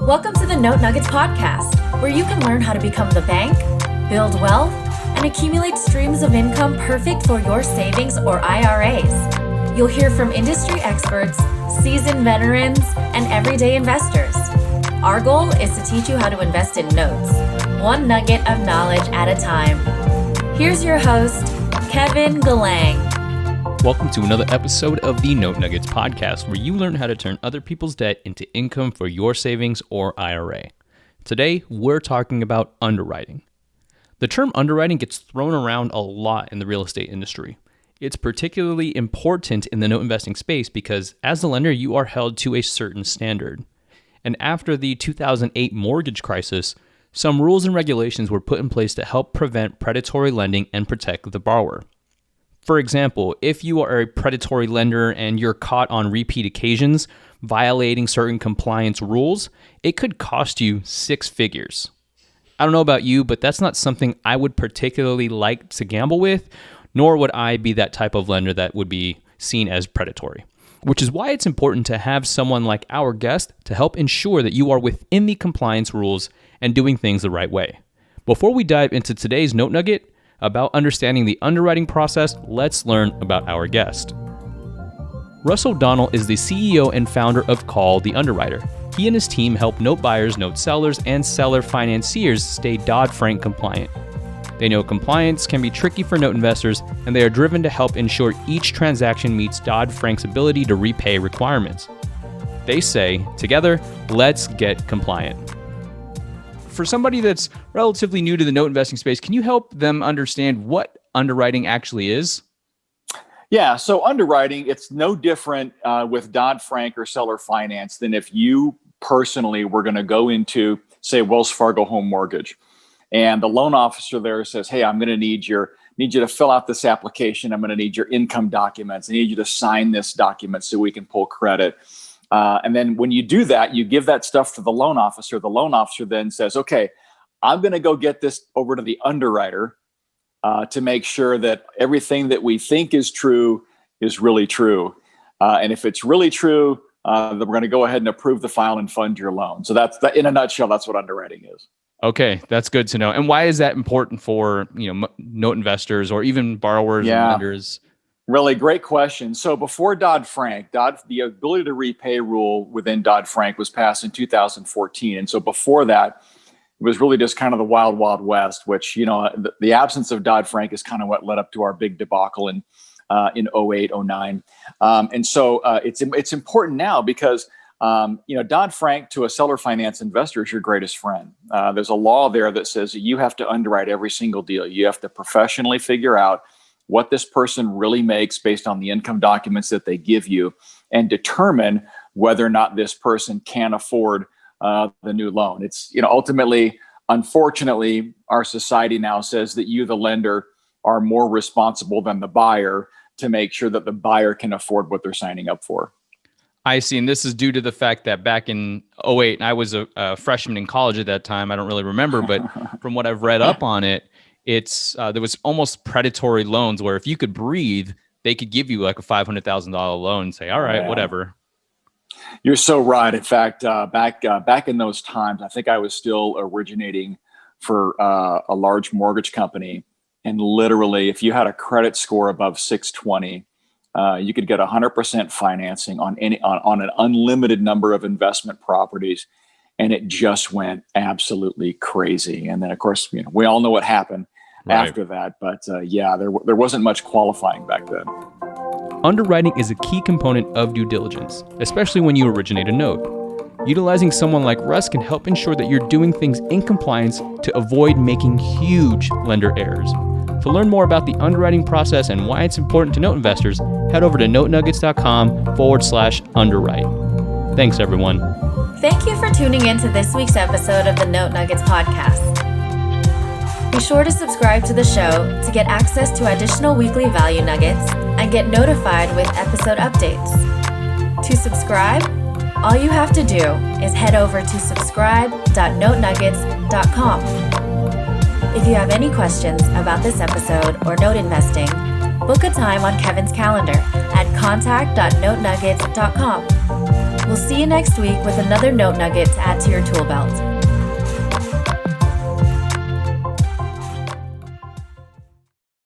Welcome to the Note Nuggets podcast, where you can learn how to become the bank, build wealth, and accumulate streams of income perfect for your savings or IRAs. You'll hear from industry experts, seasoned veterans, and everyday investors. Our goal is to teach you how to invest in notes, one nugget of knowledge at a time. Here's your host, Kevin Galang. Welcome to another episode of the Note Nuggets podcast, where you learn how to turn other people's debt into income for your savings or IRA. Today, we're talking about underwriting. The term underwriting gets thrown around a lot in the real estate industry. It's particularly important in the note investing space because as a lender, you are held to a certain standard. And after the 2008 mortgage crisis, some rules and regulations were put in place to help prevent predatory lending and protect the borrower. For example, if you are a predatory lender and you're caught on repeat occasions violating certain compliance rules, it could cost you six figures. I don't know about you, but that's not something I would particularly like to gamble with, nor would I be that type of lender that would be seen as predatory. Which is why it's important to have someone like our guest to help ensure that you are within the compliance rules and doing things the right way. Before we dive into today's Note Nugget about understanding the underwriting process, let's learn about our guest. Russ O'Donnell is the CEO and founder of Call The Underwriter. He and his team help note buyers, note sellers, and seller financiers stay Dodd-Frank compliant. They know compliance can be tricky for note investors, and they are driven to help ensure each transaction meets Dodd-Frank's ability to repay requirements. They say, together, let's get compliant. For somebody that's relatively new to the note investing space, can you help them understand what underwriting actually is? Yeah, so underwriting, it's no different with Dodd-Frank or seller finance than if you personally were going to go into, say, Wells Fargo home mortgage. And the loan officer there says, hey, I'm going to need you to fill out this application. I'm going to need your income documents. I need you to sign this document so we can pull credit. And then when you do that, you give that stuff to the loan officer. The loan officer then says, okay, I'm going to go get this over to the underwriter to make sure that everything that we think is true is really true. And if it's really true, then we're going to go ahead and approve the file and fund your loan. So that's in a nutshell, that's what underwriting is. Okay, that's good to know. And why is that important for note investors or even borrowers and lenders? Really great question. So before Dodd-Frank, the ability to repay rule within Dodd-Frank was passed in 2014. And so before that, it was really just kind of the wild, wild west, which, the absence of Dodd-Frank is kind of what led up to our big debacle in 08, 09. And so it's important now because, Dodd-Frank to a seller finance investor is your greatest friend. There's a law there that says that you have to underwrite every single deal. You have to professionally figure out what this person really makes based on the income documents that they give you and determine whether or not this person can afford the new loan. It's, ultimately, unfortunately, our society now says that you, the lender, are more responsible than the buyer to make sure that the buyer can afford what they're signing up for. I see. And this is due to the fact that back in 08, I was a freshman in college at that time. I don't really remember, but from what I've read up on it, it's there was almost predatory loans where if you could breathe, they could give you like a $500,000 loan and say, all right, whatever. You're so right. In fact, back in those times, I think I was still originating for a large mortgage company. And literally, if you had a credit score above 620, you could get 100% financing on an unlimited number of investment properties. And it just went absolutely crazy. And then, of course, we all know what happened after that. But there wasn't much qualifying back then. Underwriting is a key component of due diligence, especially when you originate a note. Utilizing someone like Russ can help ensure that you're doing things in compliance to avoid making huge lender errors. To learn more about the underwriting process and why it's important to note investors, head over to notenuggets.com/underwrite. Thanks, everyone. Thank you for tuning in to this week's episode of the Note Nuggets podcast. Be sure to subscribe to the show to get access to additional weekly value nuggets and get notified with episode updates. To subscribe, all you have to do is head over to subscribe.notenuggets.com. If you have any questions about this episode or note investing, book a time on Kevin's calendar at contact.notenuggets.com. We'll see you next week with another note nugget to add to your tool belt.